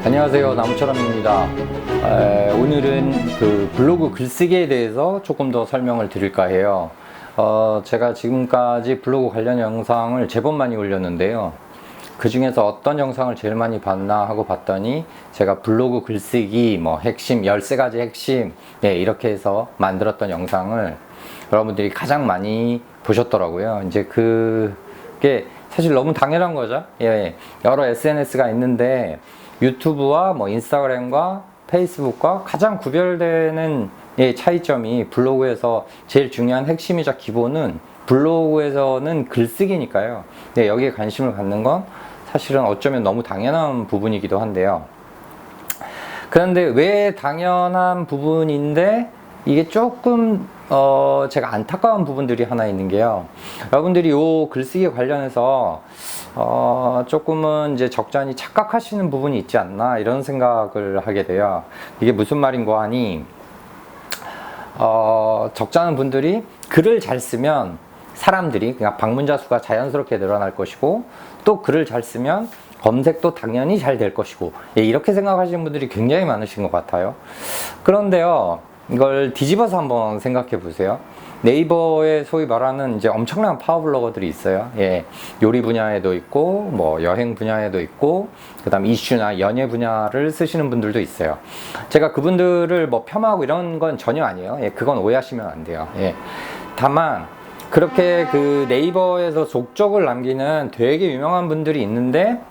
안녕하세요, 나무처럼입니다. 오늘은 그 블로그 글쓰기에 대해서 조금 더 설명을 드릴까 해요. 제가 지금까지 블로그 관련 영상을 제법 많이 올렸는데요. 그 중에서 어떤 영상을 제일 많이 봤나 하고 봤더니 제가 블로그 글쓰기 핵심 13가지 핵심 이렇게 해서 만들었던 영상을 여러분들이 가장 많이 보셨더라고요. 이제 그게 사실 너무 당연한 거죠. 여러 SNS가 있는데 유튜브와 인스타그램과 페이스북과 가장 구별되는 차이점이 블로그에서 제일 중요한 핵심이자 기본은 블로그에서는 글쓰기니까요. 여기에 관심을 갖는 건 사실은 어쩌면 너무 당연한 부분이기도 한데요. 그런데 왜 당연한 부분인데 이게 조금 제가 안타까운 부분들이 하나 있는 게요. 여러분들이 요 글쓰기 관련해서 조금은 이제 적잖이 착각하시는 부분이 있지 않나 이런 생각을 하게 돼요. 이게 무슨 말인고 하니 적잖은 분들이 글을 잘 쓰면 사람들이 그냥 방문자 수가 자연스럽게 늘어날 것이고 또 글을 잘 쓰면 검색도 당연히 잘 될 것이고 이렇게 생각하시는 분들이 굉장히 많으신 것 같아요. 그런데요, 이걸 뒤집어서 한번 생각해 보세요. 네이버에 소위 말하는 이제 엄청난 파워블로거들이 있어요. 요리 분야에도 있고, 여행 분야에도 있고, 그 다음 이슈나 연예 분야를 쓰시는 분들도 있어요. 제가 그분들을 폄하하고 이런 건 전혀 아니에요. 그건 오해하시면 안 돼요. 다만, 그렇게 그 네이버에서 족적을 남기는 되게 유명한 분들이 있는데,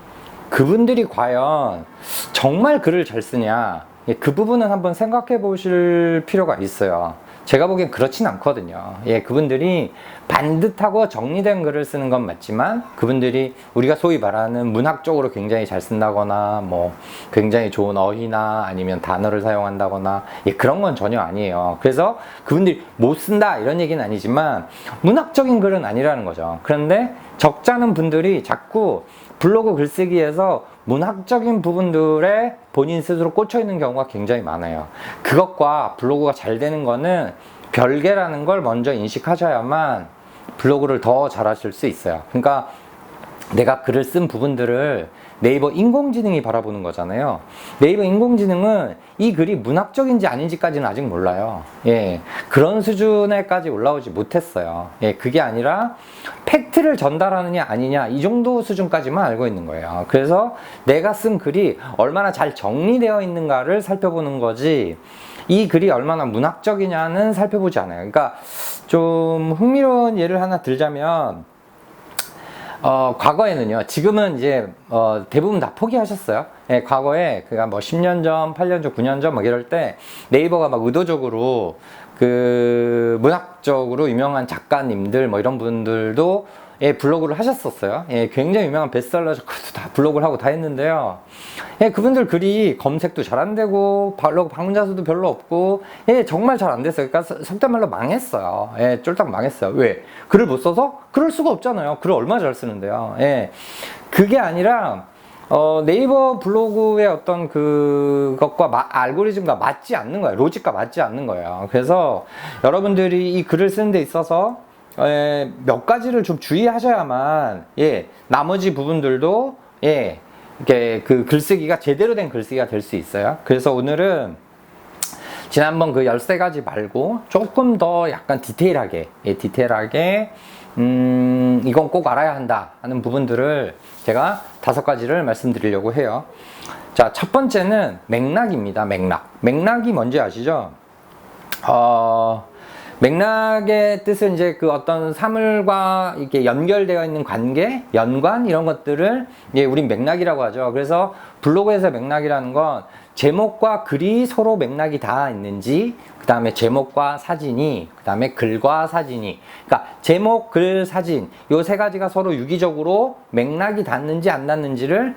그분들이 과연 정말 글을 잘 쓰냐? 그 부분은 한번 생각해 보실 필요가 있어요. 제가 보기엔 그렇진 않거든요. 그분들이 반듯하고 정리된 글을 쓰는 건 맞지만 그분들이 우리가 소위 말하는 문학적으로 굉장히 잘 쓴다거나 굉장히 좋은 어휘나 아니면 단어를 사용한다거나 그런 건 전혀 아니에요. 그래서 그분들이 못 쓴다 이런 얘기는 아니지만 문학적인 글은 아니라는 거죠. 그런데 적잖은 분들이 자꾸 블로그 글쓰기에서 문학적인 부분들에 본인 스스로 꽂혀 있는 경우가 굉장히 많아요. 그것과 블로그가 잘 되는 거는 별개라는 걸 먼저 인식하셔야만 블로그를 더 잘하실 수 있어요. 그러니까 내가 글을 쓴 부분들을 네이버 인공지능이 바라보는 거잖아요. 네이버 인공지능은 이 글이 문학적인지 아닌지까지는 아직 몰라요. 그런 수준에까지 올라오지 못했어요. 그게 아니라 팩트를 전달하느냐 아니냐 이 정도 수준까지만 알고 있는 거예요. 그래서 내가 쓴 글이 얼마나 잘 정리되어 있는가를 살펴보는 거지 이 글이 얼마나 문학적이냐는 살펴보지 않아요. 그러니까 좀 흥미로운 예를 하나 들자면 과거에는요, 지금은 이제, 대부분 다 포기하셨어요. 과거에, 10년 전, 8년 전, 9년 전, 이럴 때, 네이버가 의도적으로, 문학적으로 유명한 작가님들, 이런 분들도, 블로그를 하셨었어요. 굉장히 유명한 베스트셀러 작가도 다 블로그를 하고 다 했는데요. 그분들 글이 검색도 잘 안 되고, 블로그 방문자 수도 별로 없고, 정말 잘 안 됐어요. 그러니까 속된 말로 망했어요. 쫄딱 망했어요. 왜? 글을 못 써서? 그럴 수가 없잖아요. 글을 얼마나 잘 쓰는데요. 그게 아니라, 네이버 블로그의 어떤 그것과 알고리즘과 맞지 않는 거예요. 로직과 맞지 않는 거예요. 그래서 여러분들이 이 글을 쓰는 데 있어서 몇 가지를 좀 주의하셔야만 나머지 부분들도 이렇게 그 글쓰기가 제대로 된 글쓰기가 될 수 있어요. 그래서 오늘은 지난번 그 13가지 말고 조금 더 약간 디테일하게 이건 꼭 알아야 한다 하는 부분들을 제가 5가지를 말씀드리려고 해요. 자, 첫 번째는 맥락입니다. 맥락이 뭔지 아시죠? 맥락의 뜻은 이제 그 어떤 사물과 이렇게 연결되어 있는 관계, 연관 이런 것들을 우린 맥락이라고 하죠. 그래서 블로그에서 맥락이라는 건 제목과 글이 서로 맥락이 다 있는지, 그 다음에 제목과 사진이, 그 다음에 글과 사진이, 그러니까 제목, 글, 사진 요 3가지가 서로 유기적으로 맥락이 닿는지 안 닿는지를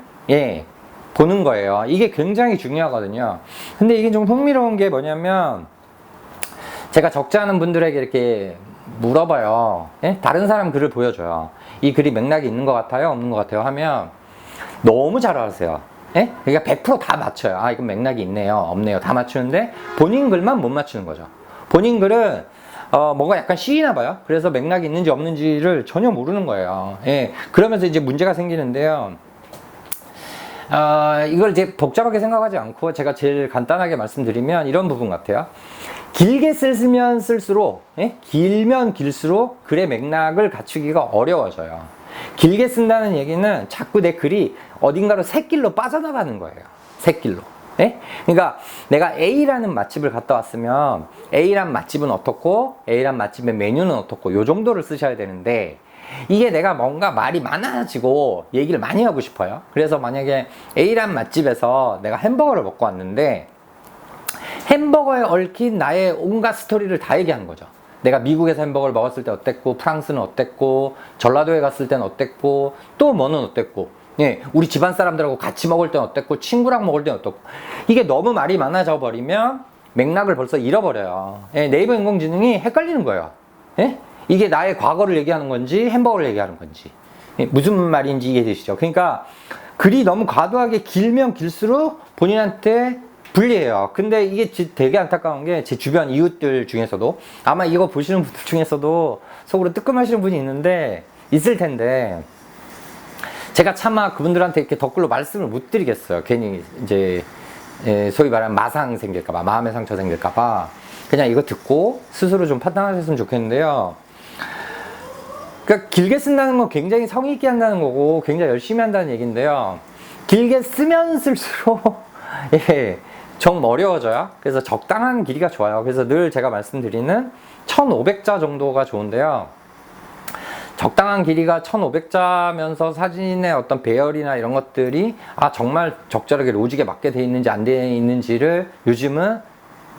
보는 거예요. 이게 굉장히 중요하거든요. 근데 이게 좀 흥미로운 게 뭐냐면 제가 적지 않은 분들에게 이렇게 물어봐요. 다른 사람 글을 보여줘요. 이 글이 맥락이 있는 것 같아요? 없는 것 같아요? 하면 너무 잘 알아세요. 그러니까 100% 다 맞춰요. 아, 이건 맥락이 있네요. 없네요. 다 맞추는데 본인 글만 못 맞추는 거죠. 본인 글은 뭔가 약간 쉬이나 봐요. 그래서 맥락이 있는지 없는지를 전혀 모르는 거예요. 그러면서 이제 문제가 생기는데요. 이걸 이제 복잡하게 생각하지 않고 제가 제일 간단하게 말씀드리면 이런 부분 같아요. 길게 쓰면 쓸수록, 길면 길수록 글의 맥락을 갖추기가 어려워져요. 길게 쓴다는 얘기는 자꾸 내 글이 어딘가로 샛길로 빠져나가는 거예요. 샛길로. 그러니까 내가 A라는 맛집을 갔다 왔으면 A란 맛집은 어떻고 A란 맛집의 메뉴는 어떻고 요 정도를 쓰셔야 되는데, 이게 내가 뭔가 말이 많아지고 얘기를 많이 하고 싶어요. 그래서 만약에 A란 맛집에서 내가 햄버거를 먹고 왔는데 햄버거에 얽힌 나의 온갖 스토리를 다 얘기하는 거죠. 내가 미국에서 햄버거를 먹었을 때 어땠고, 프랑스는 어땠고, 전라도에 갔을 땐 어땠고, 또 뭐는 어땠고, 우리 집안 사람들하고 같이 먹을 땐 어땠고, 친구랑 먹을 땐 어땠고. 이게 너무 말이 많아져 버리면 맥락을 벌써 잃어버려요. 네이버 인공지능이 헷갈리는 거예요. 이게 나의 과거를 얘기하는 건지 햄버거를 얘기하는 건지 무슨 말인지 이해되시죠? 그러니까 글이 너무 과도하게 길면 길수록 본인한테 불리해요. 근데 이게 되게 안타까운 게 제 주변 이웃들 중에서도 아마 이거 보시는 분들 중에서도 속으로 뜨끔하시는 분이 있을 텐데 제가 차마 그분들한테 이렇게 댓글로 말씀을 못 드리겠어요. 괜히 이제 소위 말하는 마상 생길까봐, 마음의 상처 생길까봐 그냥 이거 듣고 스스로 좀 판단하셨으면 좋겠는데요. 그러니까 길게 쓴다는 건 굉장히 성의 있게 한다는 거고 굉장히 열심히 한다는 얘기인데요. 길게 쓰면 쓸수록 좀 어려워져요. 그래서 적당한 길이가 좋아요. 그래서 늘 제가 말씀드리는 1500자 정도가 좋은데요. 적당한 길이가 1500자면서 사진의 어떤 배열이나 이런 것들이 정말 적절하게 로직에 맞게 돼 있는지 안 돼 있는지를 요즘은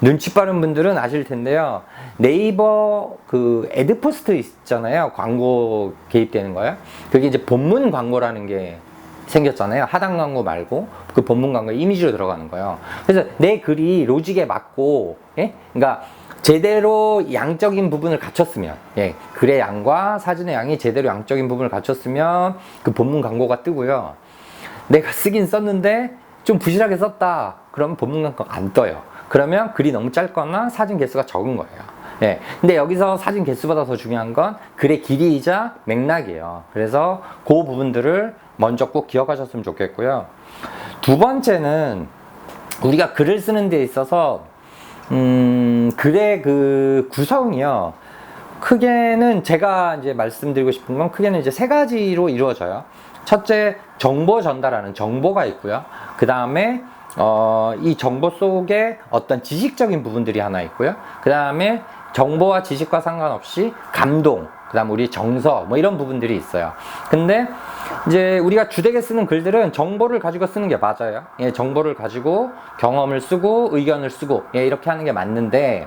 눈치 빠른 분들은 아실 텐데요. 네이버 그 애드포스트 있잖아요. 광고 개입되는 거요. 그게 이제 본문 광고라는 게 생겼잖아요. 하단 광고 말고 그 본문 광고에 이미지로 들어가는 거예요. 그래서 내 글이 로직에 맞고, 그러니까 제대로 양적인 부분을 갖췄으면, 글의 양과 사진의 양이 제대로 양적인 부분을 갖췄으면 그 본문 광고가 뜨고요. 내가 쓰긴 썼는데 좀 부실하게 썼다. 그러면 본문 광고가 안 떠요. 그러면 글이 너무 짧거나 사진 개수가 적은 거예요. 근데 여기서 사진 개수보다 더 중요한 건 글의 길이이자 맥락이에요. 그래서 그 부분들을 먼저 꼭 기억하셨으면 좋겠고요. 두 번째는 우리가 글을 쓰는 데 있어서 글의 그 구성이요. 크게는 제가 이제 말씀드리고 싶은 건 크게는 이제 세 가지로 이루어져요. 첫째, 정보 전달하는 정보가 있고요. 그 다음에 이 정보 속에 어떤 지식적인 부분들이 하나 있고요. 그 다음에 정보와 지식과 상관없이 감동, 그 다음 우리 정서, 뭐 이런 부분들이 있어요. 근데 이제 우리가 주되게 쓰는 글들은 정보를 가지고 쓰는 게 맞아요. 정보를 가지고 경험을 쓰고 의견을 쓰고 이렇게 하는 게 맞는데,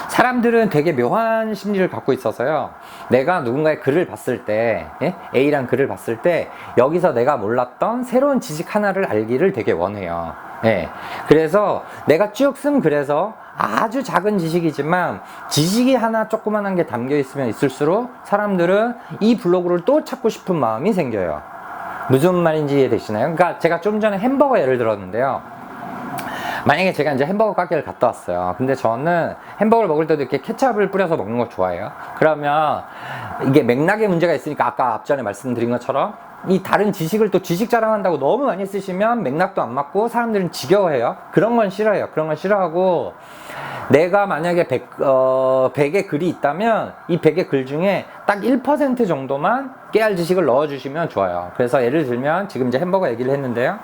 사람들은 되게 묘한 심리를 갖고 있어서요. 내가 누군가의 글을 봤을 때, A란 글을 봤을 때 여기서 내가 몰랐던 새로운 지식 하나를 알기를 되게 원해요. 그래서 내가 쭉 쓴 글에서 아주 작은 지식이지만 지식이 하나 조그만한 게 담겨 있으면 있을수록 사람들은 이 블로그를 또 찾고 싶은 마음이 생겨요. 무슨 말인지 이해되시나요? 그러니까 제가 좀 전에 햄버거 예를 들었는데요. 만약에 제가 이제 햄버거 가게를 갔다 왔어요. 근데 저는 햄버거를 먹을 때도 이렇게 케찹을 뿌려서 먹는 걸 좋아해요. 그러면 이게 맥락에 문제가 있으니까 아까 앞전에 말씀드린 것처럼 이 다른 지식을 또 지식 자랑한다고 너무 많이 쓰시면 맥락도 안 맞고 사람들은 지겨워해요. 그런 건 싫어해요. 그런 건 싫어하고, 내가 만약에 100의 글이 있다면 이 100의 글 중에 딱 1% 정도만 깨알 지식을 넣어주시면 좋아요. 그래서 예를 들면 지금 이제 햄버거 얘기를 했는데요.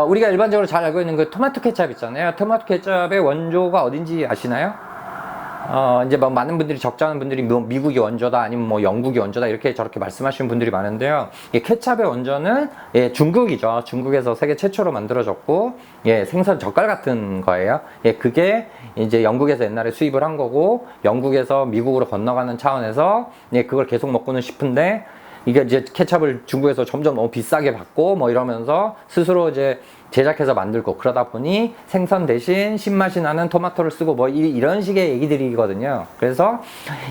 우리가 일반적으로 잘 알고 있는 그 토마토 케첩 있잖아요. 토마토 케첩의 원조가 어딘지 아시나요? 이제 뭐 많은 분들이 적잖은 분들이 미국이 원조다 아니면 뭐 영국이 원조다 이렇게 저렇게 말씀하시는 분들이 많은데요. 케찹의 원조는 중국이죠. 중국에서 세계 최초로 만들어졌고, 생선 젓갈 같은 거예요. 그게 이제 영국에서 옛날에 수입을 한 거고, 영국에서 미국으로 건너가는 차원에서 그걸 계속 먹고는 싶은데, 이게 이제 케첩을 중국에서 점점 너무 비싸게 받고 뭐 이러면서 스스로 이제 제작해서 만들고, 그러다 보니 생선 대신 신맛이 나는 토마토를 쓰고 뭐 이런 식의 얘기들이거든요. 그래서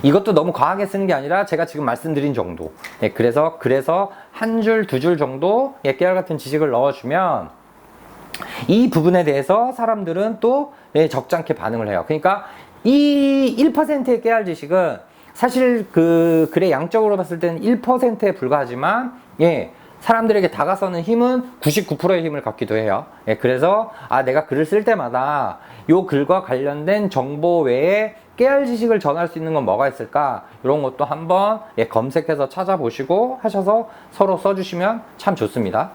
이것도 너무 과하게 쓰는 게 아니라 제가 지금 말씀드린 정도. 그래서 한 줄, 두 줄 정도 깨알 같은 지식을 넣어주면 이 부분에 대해서 사람들은 또 적잖게 반응을 해요. 그러니까 이 1%의 깨알 지식은 사실 그 글의 양적으로 봤을 때는 1%에 불과하지만 사람들에게 다가서는 힘은 99%의 힘을 갖기도 해요. 예, 그래서 내가 글을 쓸 때마다 요 글과 관련된 정보 외에 깨알 지식을 전할 수 있는 건 뭐가 있을까? 이런 것도 한번 검색해서 찾아보시고 하셔서 서로 써주시면 참 좋습니다.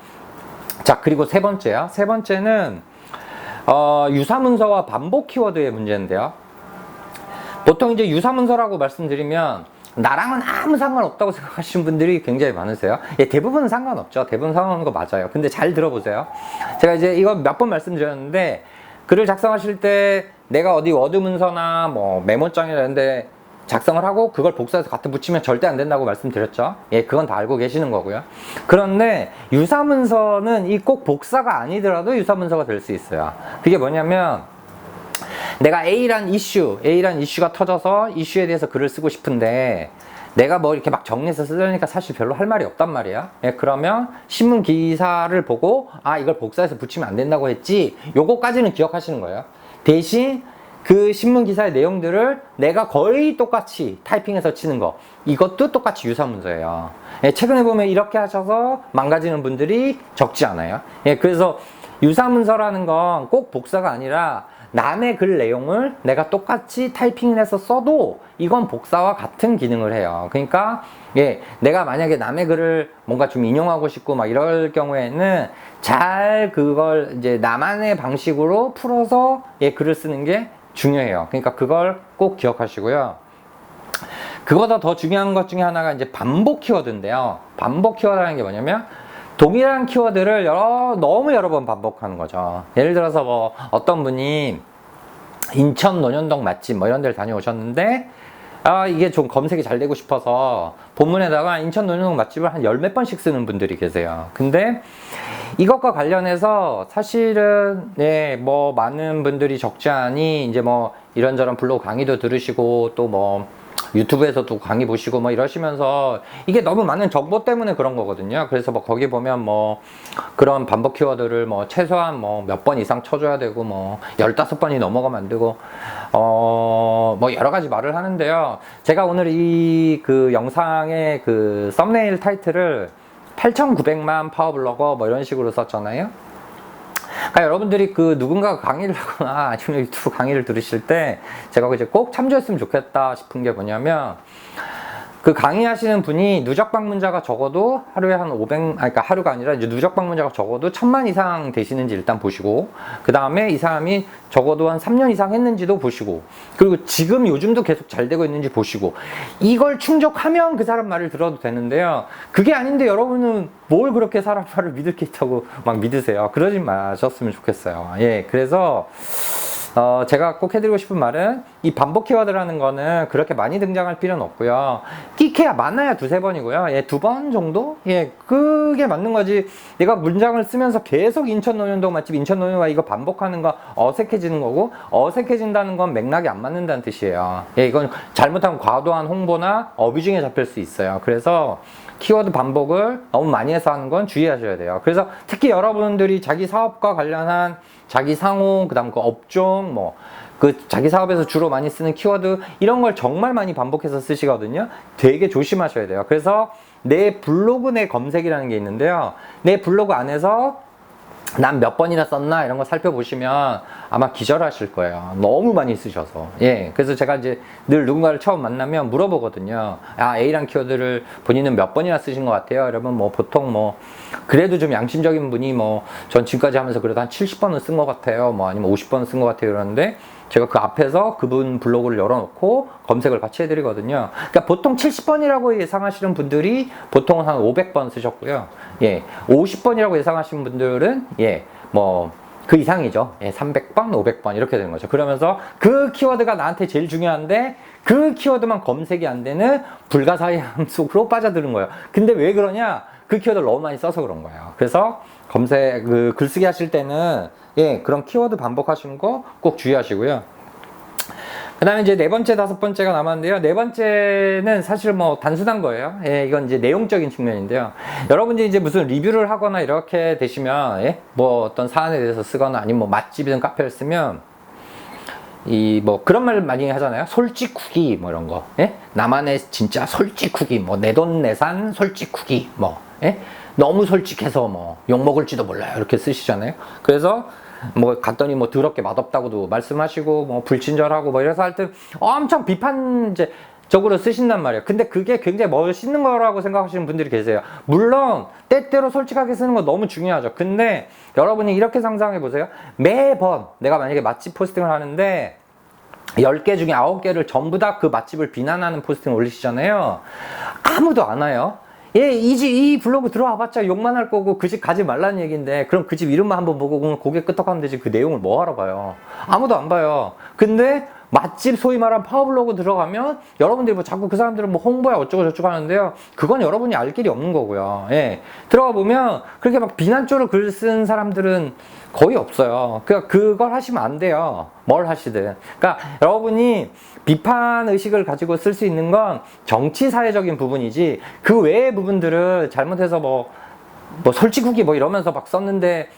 자, 그리고 세 번째요. 세 번째는 유사문서와 반복 키워드의 문제인데요. 보통 이제 유사문서라고 말씀드리면 나랑은 아무 상관없다고 생각하시는 분들이 굉장히 많으세요. 예, 대부분은 상관없죠. 대부분 상관없는 거 맞아요. 근데 잘 들어보세요. 제가 이제 이거 몇 번 말씀드렸는데, 글을 작성하실 때 내가 어디 워드 문서나 뭐 메모장이나 이런 데 작성을 하고 그걸 복사해서 갖다 붙이면 절대 안 된다고 말씀드렸죠. 예, 그건 다 알고 계시는 거고요. 그런데 유사문서는 이 꼭 복사가 아니더라도 유사문서가 될 수 있어요. 그게 뭐냐면, 내가 A란 이슈가 터져서 이슈에 대해서 글을 쓰고 싶은데 내가 뭐 이렇게 막 정리해서 쓰려니까 사실 별로 할 말이 없단 말이야. 예, 그러면 신문 기사를 보고 이걸 복사해서 붙이면 안 된다고 했지, 요거까지는 기억하시는 거예요. 대신 그 신문 기사의 내용들을 내가 거의 똑같이 타이핑해서 치는 거, 이것도 똑같이 유사문서예요. 예, 최근에 보면 이렇게 하셔서 망가지는 분들이 적지 않아요. 예, 그래서 유사문서라는 건 꼭 복사가 아니라 남의 글 내용을 내가 똑같이 타이핑을 해서 써도 이건 복사와 같은 기능을 해요. 그러니까 내가 만약에 남의 글을 뭔가 좀 인용하고 싶고 막 이럴 경우에는 잘 그걸 이제 나만의 방식으로 풀어서 글을 쓰는 게 중요해요. 그러니까 그걸 꼭 기억하시고요. 그거보다 더 중요한 것 중에 하나가 이제 반복 키워드인데요. 반복 키워드라는 게 뭐냐면 동일한 키워드를 너무 여러 번 반복하는 거죠. 예를 들어서 뭐 어떤 분이 인천 논현동 맛집 뭐 이런 데를 다녀오셨는데 이게 좀 검색이 잘 되고 싶어서 본문에다가 인천 논현동 맛집을 한 열 몇 번씩 쓰는 분들이 계세요. 근데 이것과 관련해서 사실은 뭐 많은 분들이 적지 않이 이제 뭐 이런저런 블로그 강의도 들으시고 또 뭐 유튜브에서도 강의 보시고 뭐 이러시면서 이게 너무 많은 정보 때문에 그런 거거든요. 그래서 뭐 거기 보면 뭐 그런 반복 키워드를 뭐 최소한 뭐 몇 번 이상 쳐줘야 되고 뭐 15번이 넘어가면 안 되고 뭐 여러 가지 말을 하는데요. 제가 오늘 이 그 영상의 그 썸네일 타이틀을 8,900만 파워블로거 뭐 이런 식으로 썼잖아요. 그러니까 여러분들이 그 누군가가 강의를 하거나 아니면 유튜브 강의를 들으실 때 제가 이제 꼭 참조했으면 좋겠다 싶은 게 뭐냐면, 그 강의하시는 분이 누적 방문자가 적어도 하루에 한 500, 그러니까 하루가 아니라 이제 누적 방문자가 적어도 1000만 이상 되시는지 일단 보시고, 그 다음에 이 사람이 적어도 한 3년 이상 했는지도 보시고, 그리고 지금 요즘도 계속 잘 되고 있는지 보시고, 이걸 충족하면 그 사람 말을 들어도 되는데요. 그게 아닌데 여러분은 뭘 그렇게 사람 말을 믿을 게 있다고 막 믿으세요. 그러지 마셨으면 좋겠어요. 예, 그래서 제가 꼭 해드리고 싶은 말은, 이 반복 키워드라는 거는 그렇게 많이 등장할 필요는 없고요. 끼케야 많아야 두세 번이고요. 두 번 정도? 그게 맞는 거지. 내가 문장을 쓰면서 계속 인천 논현동 맛집, 인천 논현동 이거 반복하는 거 어색해지는 거고, 어색해진다는 건 맥락이 안 맞는다는 뜻이에요. 이건 잘못하면 과도한 홍보나 어뷰징에 잡힐 수 있어요. 그래서 키워드 반복을 너무 많이 해서 하는 건 주의하셔야 돼요. 그래서 특히 여러분들이 자기 사업과 관련한 자기 상호, 그 다음 그 업종, 뭐, 그 자기 사업에서 주로 많이 쓰는 키워드, 이런 걸 정말 많이 반복해서 쓰시거든요. 되게 조심하셔야 돼요. 그래서 내 블로그 내 검색이라는 게 있는데요. 내 블로그 안에서 난 몇 번이나 썼나 이런 거 살펴보시면 아마 기절하실 거예요. 너무 많이 쓰셔서. 그래서 제가 이제 늘 누군가를 처음 만나면 물어보거든요. A란 키워드를 본인은 몇 번이나 쓰신 것 같아요? 여러분 뭐 보통 뭐 그래도 좀 양심적인 분이 뭐 전 지금까지 하면서 그래도 한 70번은 쓴 것 같아요. 뭐 아니면 50번은 쓴 것 같아요. 이러는데 제가 그 앞에서 그분 블로그를 열어놓고 검색을 같이 해드리거든요. 그러니까 보통 70번이라고 예상하시는 분들이 보통은 한 500번 쓰셨고요. 50번이라고 예상하시는 분들은 뭐 그 이상이죠. 300번, 500번 이렇게 되는 거죠. 그러면서 그 키워드가 나한테 제일 중요한데 그 키워드만 검색이 안 되는 불가사의함 속으로 빠져드는 거예요. 근데 왜 그러냐? 그 키워드를 너무 많이 써서 그런 거예요. 그래서 검색, 글쓰기 하실 때는 그런 키워드 반복하시는 거 꼭 주의하시고요. 그 다음에 이제 네 번째, 다섯 번째가 남았는데요. 네 번째는 사실 뭐 단순한 거예요. 이건 이제 내용적인 측면인데요. 여러분들이 이제 무슨 리뷰를 하거나 이렇게 되시면, 뭐 어떤 사안에 대해서 쓰거나 아니면 뭐 맛집이든 카페를 쓰면, 뭐 그런 말 많이 하잖아요. 솔직 후기 뭐 이런 거. 나만의 진짜 솔직 후기, 뭐 내돈내산 솔직 후기, 뭐. 너무 솔직해서 뭐 욕먹을지도 몰라요. 이렇게 쓰시잖아요. 그래서 뭐 갔더니 뭐 더럽게 맛없다고도 말씀하시고 뭐 불친절하고 뭐 이래서 하여튼 엄청 비판적으로 쓰신단 말이에요. 근데 그게 굉장히 멋있는 거라고 생각하시는 분들이 계세요. 물론 때때로 솔직하게 쓰는 거 너무 중요하죠. 근데 여러분이 이렇게 상상해 보세요. 매번 내가 만약에 맛집 포스팅을 하는데 10개 중에 9개를 전부 다 그 맛집을 비난하는 포스팅을 올리시잖아요. 아무도 안 와요. 예, 이 블로그 들어와봤자 욕만 할 거고 그 집 가지 말라는 얘기인데 그럼 그 집 이름만 한번 보고 고개 끄덕하면 되지 그 내용을 뭐 하러 봐요. 아무도 안 봐요. 근데 맛집 소위 말하는 파워블로그 들어가면 여러분들이 뭐 자꾸 그 사람들은 뭐 홍보야 어쩌고 저쩌고 하는데요. 그건 여러분이 알 길이 없는 거고요. 예. 들어가 보면 그렇게 막 비난조로 글 쓴 사람들은 거의 없어요. 그러니까 그걸 하시면 안 돼요. 뭘 하시든. 그러니까 여러분이 비판 의식을 가지고 쓸 수 있는 건 정치 사회적인 부분이지 그 외의 부분들을 잘못해서 뭐 솔직후기 뭐 이러면서 막 썼는데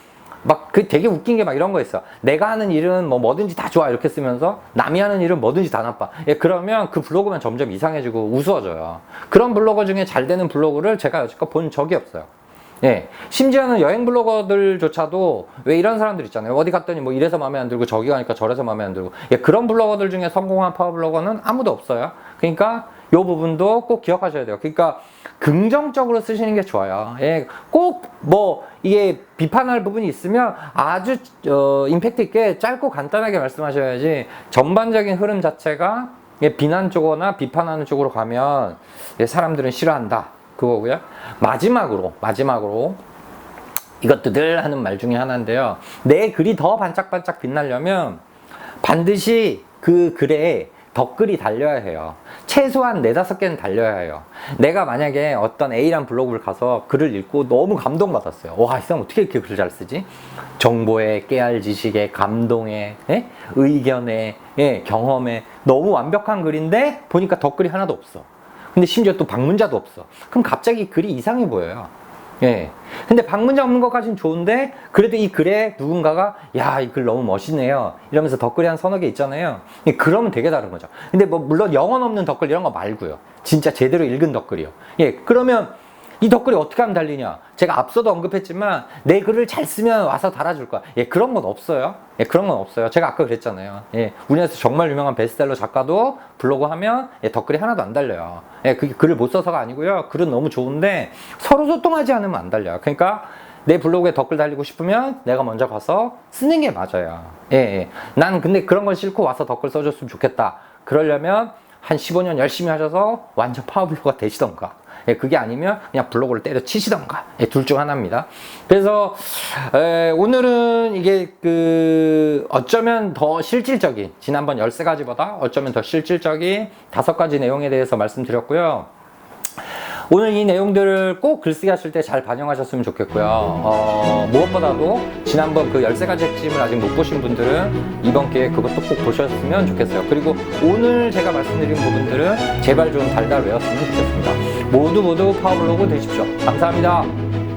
막 그 되게 웃긴 게 막 이런 거 있어. 내가 하는 일은 뭐든지 다 좋아 이렇게 쓰면서 남이 하는 일은 뭐든지 다 나빠. 예, 그러면 그 블로그만 점점 이상해지고 우스워져요. 그런 블로거 중에 잘 되는 블로그를 제가 여지껏 본 적이 없어요. 예, 심지어는 여행 블로거들조차도 왜 이런 사람들 있잖아요. 어디 갔더니 뭐 이래서 마음에 안 들고 저기 가니까 저래서 마음에 안 들고. 예, 그런 블로거들 중에 성공한 파워 블로거는 아무도 없어요. 그러니까 요 부분도 꼭 기억하셔야 돼요. 그러니까 긍정적으로 쓰시는 게 좋아요. 예, 꼭 뭐 이게 비판할 부분이 있으면 아주 임팩트 있게 짧고 간단하게 말씀하셔야지 전반적인 흐름 자체가 예, 비난 쪽이나 비판하는 쪽으로 가면 예, 사람들은 싫어한다. 그거고요. 마지막으로 이것도 늘 하는 말 중에 하나인데요. 내 글이 더 반짝반짝 빛나려면 반드시 그 글에 댓글이 달려야 해요. 최소한 4-5개는 달려야 해요. 내가 만약에 어떤 A란 블로그를 가서 글을 읽고 너무 감동받았어요. 와, 이 사람 어떻게 이렇게 글을 잘 쓰지? 정보에, 깨알 지식에, 감동에, 예? 의견에, 예, 경험에 너무 완벽한 글인데 보니까 댓글이 하나도 없어. 근데 심지어 또 방문자도 없어. 그럼 갑자기 글이 이상해 보여요. 예. 근데 방문자 없는 것까지는 좋은데, 그래도 이 글에 누군가가, 야, 이 글 너무 멋있네요. 이러면서 댓글이 한 3-4개 있잖아요. 예, 그러면 되게 다른 거죠. 근데 뭐, 물론 영혼 없는 댓글 이런 거 말고요. 진짜 제대로 읽은 댓글이요. 예, 그러면 이 댓글이 어떻게 하면 달리냐? 제가 앞서도 언급했지만 내 글을 잘 쓰면 와서 달아줄 거야. 예, 그런 건 없어요. 예, 그런 건 없어요. 제가 아까 그랬잖아요. 예, 우리나라에서 정말 유명한 베스트셀러 작가도 블로그 하면 예, 댓글이 하나도 안 달려요. 예, 그게 글을 못 써서가 아니고요. 글은 너무 좋은데 서로 소통하지 않으면 안 달려요. 그러니까 내 블로그에 댓글 달리고 싶으면 내가 먼저 가서 쓰는 게 맞아요. 예, 예. 난 근데 그런 건 싫고 와서 댓글 써줬으면 좋겠다. 그러려면 한 15년 열심히 하셔서 완전 파워블로거가 되시던가. 예, 그게 아니면 그냥 블로그를 때려치시던가. 예, 둘 중 하나입니다. 그래서 오늘은 이게 어쩌면 더 실질적인, 지난번 13가지보다 어쩌면 더 실질적인 5가지 내용에 대해서 말씀드렸고요. 오늘 이 내용들을 꼭 글쓰기 하실 때 잘 반영하셨으면 좋겠고요. 무엇보다도 지난번 그 13가지 핵심을 아직 못 보신 분들은 이번 기회에 그것도 꼭 보셨으면 좋겠어요. 그리고 오늘 제가 말씀드린 부분들은 제발 좀 달달 외웠으면 좋겠습니다. 모두 파워블로그 되십시오. 감사합니다.